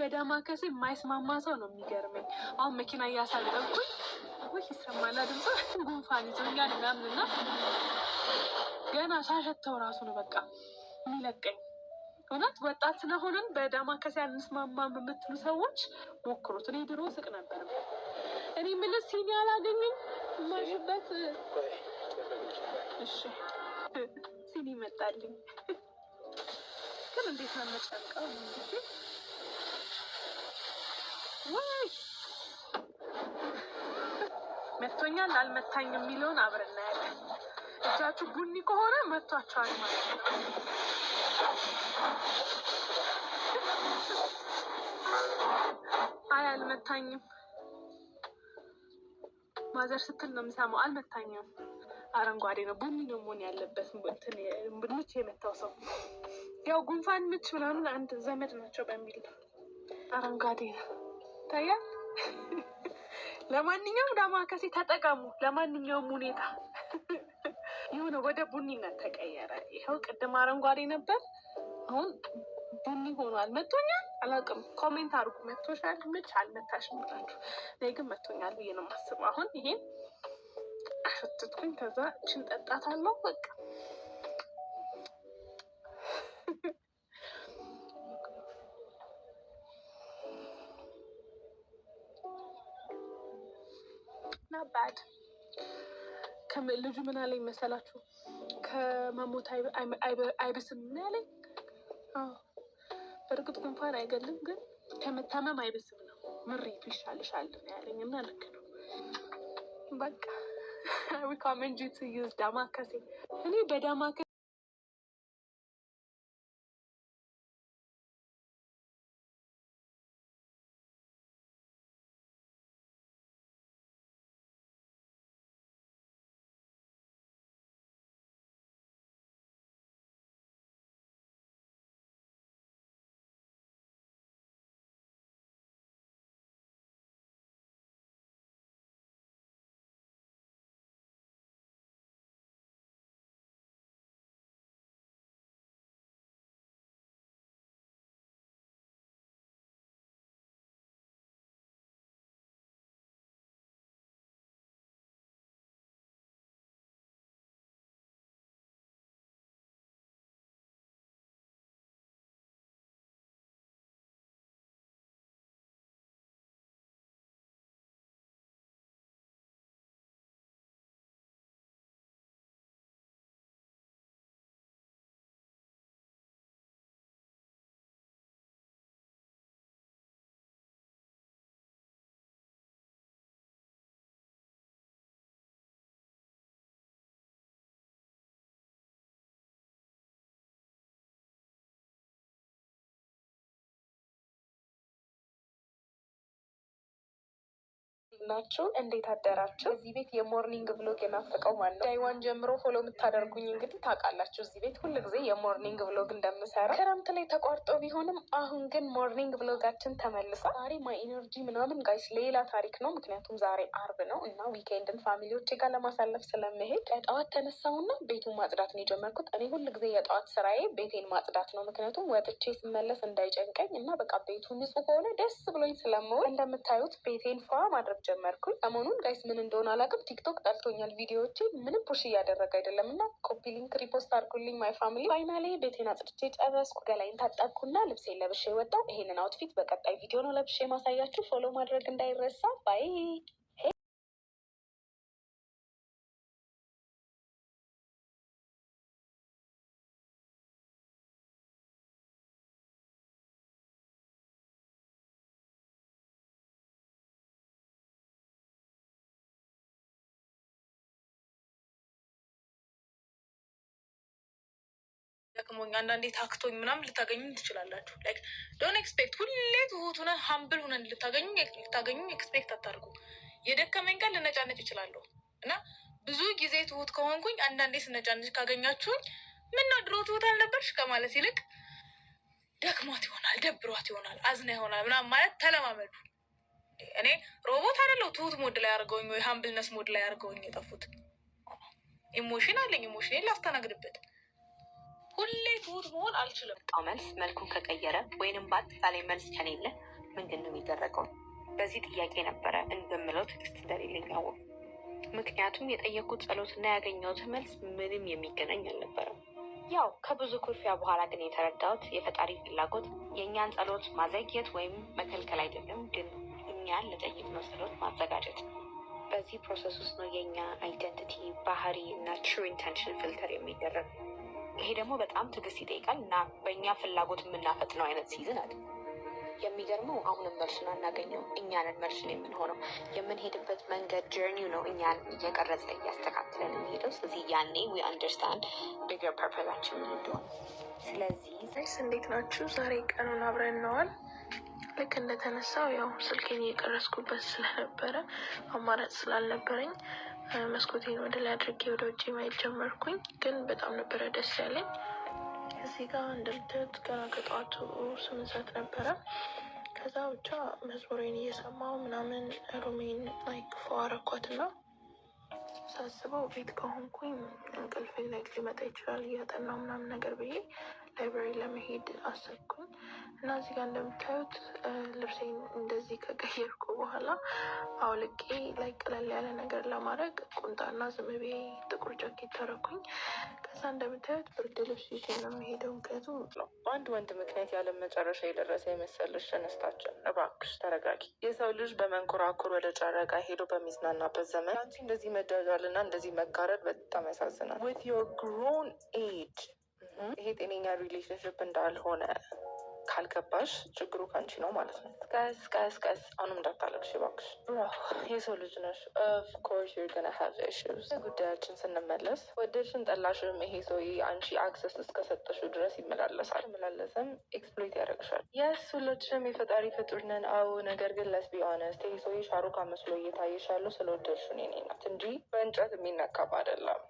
በዳማከሴ የማይስማማ ሰው ነው የሚገርመኝ። አሁን መኪና እያሳለፍኩኝ ወይ ይሰማል ድምፅ ጉንፋን ይዞኛል ምናምን እና ገና ሳሸተው ራሱ ነው በቃ የሚለቀኝ። እውነት ወጣት ስለሆነን በዳማከሴ አንስማማም የምትሉ ሰዎች ሞክሩት። እኔ ድሮ ስቅ ነበር። እኔ ምን ሲኒ አላገኝም ማሽበት። እሺ ሲኒ መጣልኝ ግን እንዴት ነው መጨንቀው? ወይ መቶኛል አልመታኝ የሚለውን አብረን እናያለን። እጃችሁ ቡኒ ከሆነ መቷቸዋል ማለት ነው። አይ አልመታኝም። ማዘር ስትል ነው የምሰማው። አልመታኝም። አረንጓዴ ነው፣ ቡኒ ነው መሆን ያለበት። እንትን ምች የመታው ሰው ያው ጉንፋን ምች ምናምን አንድ ዘመድ ናቸው በሚል አረንጓዴ ነው ታያል። ለማንኛውም ዳማከሴ ተጠቀሙ። ለማንኛውም ሁኔታ የሆነ ወደ ቡኒነት ተቀየረ። ይኸው ቅድም አረንጓዴ ነበር፣ አሁን ቡኒ ሆኗል። መቶኛል አላውቅም። ኮሜንት አድርጉ። መቶሻል ምች አልመታሽም ብላችሁ። እኔ ግን መቶኛል ብዬ ነው የማስበው። አሁን ይሄን አሸትትኩኝ፣ ከዛ እችን ጠጣታለሁ በቃ። ናባድ ልጁ ምን አለኝ መሰላችሁ? ከመሞት አይብስም ምን ያለኝ? በእርግጥ ጉንፋን አይገልም፣ ግን ከመታመም አይብስም ነው። ምሬቱ ይሻልሻል ነው ያለኝ እና ልክ ነው በቃ። ሪኮመንድ ዩ ቱ ዩዝ ዳማከሴ። እኔ በዳማከሴ ናችሁ? እንዴት አደራችሁ? እዚህ ቤት የሞርኒንግ ብሎግ የናፈቀው ማን ነው? ዳይዋን ጀምሮ ፎሎ የምታደርጉኝ እንግዲህ ታውቃላችሁ። እዚህ ቤት ሁል ጊዜ የሞርኒንግ ብሎግ እንደምሰራ ክረምት ላይ ተቋርጦ ቢሆንም አሁን ግን ሞርኒንግ ብሎጋችን ተመልሳ ዛሬ ማይ ኢነርጂ ምናምን ጋይስ ሌላ ታሪክ ነው። ምክንያቱም ዛሬ አርብ ነው እና ዊኬንድን ፋሚሊዎቼ ጋር ለማሳለፍ ስለመሄድ ጠዋት ተነሳውና ቤቱን ማጽዳት ነው የጀመርኩት። እኔ ሁል ጊዜ የጠዋት ስራዬ ቤቴን ማጽዳት ነው። ምክንያቱም ወጥቼ ስመለስ እንዳይጨንቀኝ እና በቃ ቤቱ ንጹህ ከሆነ ደስ ብሎኝ ስለምውል እንደምታዩት ቤቴን ፏ ማድረግ ጀመርኩኝ። ሰሞኑን ጋይስ ምን እንደሆነ አላውቅም፣ ቲክቶክ ጠልቶኛል። ቪዲዮዎቼ ምንም ፑሽ እያደረገ አይደለም እና ኮፒ ሊንክ ሪፖስት አድርጉልኝ ማይ ፋሚሊ። ፋይናሌ ቤቴን አጽድቼ ጨረስኩ። ገላይን ታጠብኩና ልብሴን ለብሼ ወጣሁ። ይሄንን አውትፊት በቀጣይ ቪዲዮ ነው ለብሼ ማሳያችሁ። ፎሎ ማድረግ እንዳይረሳ። ባይ ደክሞኝ አንዳንዴ ታክቶኝ ምናምን ልታገኙ ትችላላችሁ። ላይክ ዶንት ኤክስፔክት ሁሌ ትሁት ሆነን ሀምብል ሆነን ልታገኙ ኤክስፔክት አታርጉ። የደከመኝ ቀን ልነጫነጭ እችላለሁ እና ብዙ ጊዜ ትሁት ከሆንኩኝ አንዳንዴ ስነጫነጭ ካገኛችሁኝ ምነው ድሮ ትሁት አልነበርሽ ከማለት ይልቅ ደክሟት ይሆናል፣ ደብሯት ይሆናል፣ አዝና ይሆናል ምናምን ማለት ተለማመዱ። እኔ ሮቦት አይደለሁ። ትሁት ሞድ ላይ አድርገውኝ ወይ ሀምብልነስ ሞድ ላይ አድርገውኝ የጠፉት። ኢሞሽን አለኝ፣ ኢሞሽን ላስተናግድበት። ሁሌ ትሁት መሆን አልችልም። መልስ መልኩን ከቀየረ ወይንም በአጠቃላይ መልስ ከሌለ ምንድን ነው የሚደረገው? በዚህ ጥያቄ ነበረ እንደምለው ትዕግስት እንደሌለኝ ያወቅኩት። ምክንያቱም የጠየኩት ጸሎትና ያገኘሁት መልስ ምንም የሚገናኝ አልነበረም። ያው ከብዙ ኩርፊያ በኋላ ግን የተረዳሁት የፈጣሪ ፍላጎት የእኛን ጸሎት ማዘግየት ወይም መከልከል አይደለም፣ ግን እኛን ለጠየቅነው ጸሎት ማዘጋጀት ነው። በዚህ ፕሮሰስ ውስጥ ነው የእኛ አይደንቲቲ፣ ባህሪ እና ትሩ ኢንቴንሽን ፊልተር የሚደረግ። ይሄ ደግሞ በጣም ትዕግስት ይጠይቃል እና በእኛ ፍላጎት የምናፈጥነው አይነት ሲዝን አለ። የሚገርመው አሁንም መልሱን አናገኘው፣ እኛንን መልሱን የምንሆነው። የምንሄድበት መንገድ ጀርኒው ነው እኛን እየቀረጸ እያስተካክለን የሚሄደው። ስለዚህ ያኔ ዊ አንደርስታንድ ቢገር ፐርፐዛችን ምን እንደሆነ። ስለዚህ እንዴት ናችሁ? ዛሬ ቀኑን አብረን ነዋል። ልክ እንደተነሳው ያው ስልኬን እየቀረስኩበት ስለነበረ አማራጭ ስላልነበረኝ መስኮቴን ወደ ላይ አድርጌ ወደ ውጭ ማየት ጀመርኩኝ። ግን በጣም ነበረ ደስ ያለኝ። እዚህ ጋር እንደምታዩት ገና ከጠዋቱ 8 ሰዓት ነበረ። ከዛ ብቻ መዝሙሬን እየሰማው ምናምን ሩሜን ፎዋረኳት እና ሳስበው ቤት ከሆንኩኝ እንቅልፌ ላይ ሊመጣ ይችላል እያጠናው ምናምን ነገር ብዬ ላይብራሪ ለመሄድ አሰብኩኝ እና እዚህ ጋር እንደምታዩት ልብሴን እንደዚህ ከቀየርኩ በኋላ አውልቄ ላይ ቀለል ያለ ነገር ለማድረግ ቁምጣና ዝም ብዬ ጥቁር ጃኬት ተረኩኝ። ከዛ እንደምታዩት ብርድ ልብስ ይዤ ነው የሚሄደው። ምክንያቱም በአንድ ወንድ ምክንያት ያለ መጨረሻ የደረሰ የመሰልሽ ተነስታችን፣ እባክሽ ተረጋጊ። የሰው ልጅ በመንኮራኩር ወደ ጨረቃ ሄዶ በሚዝናናበት ዘመን አንቺ እንደዚህ መጃጃልና እንደዚህ መጋረድ በጣም ያሳዝናል። ዊት ዮር ግሮን ኤጅ ይሄ ጤነኛ ሪሌሽንሽፕ እንዳልሆነ ካልገባሽ ችግሩ ከአንቺ ነው ማለት ነው። ቀስ አሁንም እንዳታለቅሽ እባክሽ። የሰው ልጅ ነሽ። ኦፍኮርስ ዩር ገና ሃቭ ኢሹስ። ጉዳያችን ስንመለስ ወደድሽን ጠላሽም ይሄ ሰውዬ አንቺ አክሰስ እስከሰጠሽው ድረስ ይመላለሳል። መላለስም ኤክስፕሎይት ያደርግሻል። የስ ሁላችንም የፈጣሪ ፍጡር ነን። አዎ፣ ነገር ግን ለስ ቢ ኦነስት ይሄ ሰውዬ ሻሩካ መስሎ እየታየሽ ያለው ስለወደድሽን የኔ ናት እንጂ በእንጨት የሚነካም አይደለም።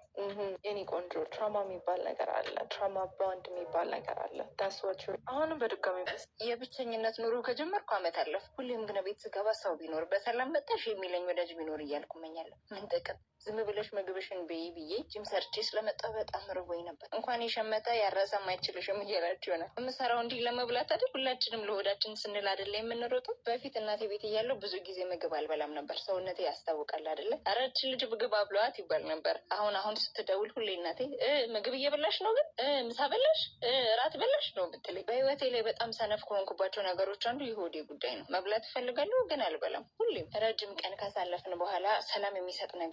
የኔ ቆንጆ ትራማ የሚባል ነገር አለ። ትራማ ባንድ የሚባል ነገር አለ። ዳስዋች አሁንም በድጋሚ የብቸኝነት ኑሮ ከጀመርኩ ዓመት አለፍ። ሁሌም ግን ቤት ስገባ ሰው ቢኖር በሰላም መጣሽ የሚለኝ ወዳጅ ቢኖር እያልኩ እመኛለሁ። ምን ጥቅም? ዝም ብለሽ ምግብሽን ብይ ብዬ ጅም ሰርቼ ስለመጣሁ በጣም ርቦኝ ነበር። እንኳን የሸመተ ያረሰም አይችልሽም እያላችሁ ይሆናል። የምሰራው እንዲህ ለመብላት አይደል? ሁላችንም ለሆዳችን ስንል አይደለ የምንሮጠው? በፊት እናቴ ቤት እያለሁ ብዙ ጊዜ ምግብ አልበላም ነበር። ሰውነቴ ያስታውቃል አይደለ? ኧረ ይህች ልጅ ምግብ አብለዋት ይባል ነበር። አሁን ስትደውል ሁሌ እናቴ ምግብ እየበላሽ ነው፣ ግን ምሳ በላሽ፣ እራት በላሽ ነው የምትለኝ። በህይወቴ ላይ በጣም ሰነፍ ከሆንኩባቸው ነገሮች አንዱ የሆዴ ጉዳይ ነው። መብላት እፈልጋለሁ ግን አልበላም። ሁሌም ረጅም ቀን ካሳለፍን በኋላ ሰላም የሚሰጥ ነገር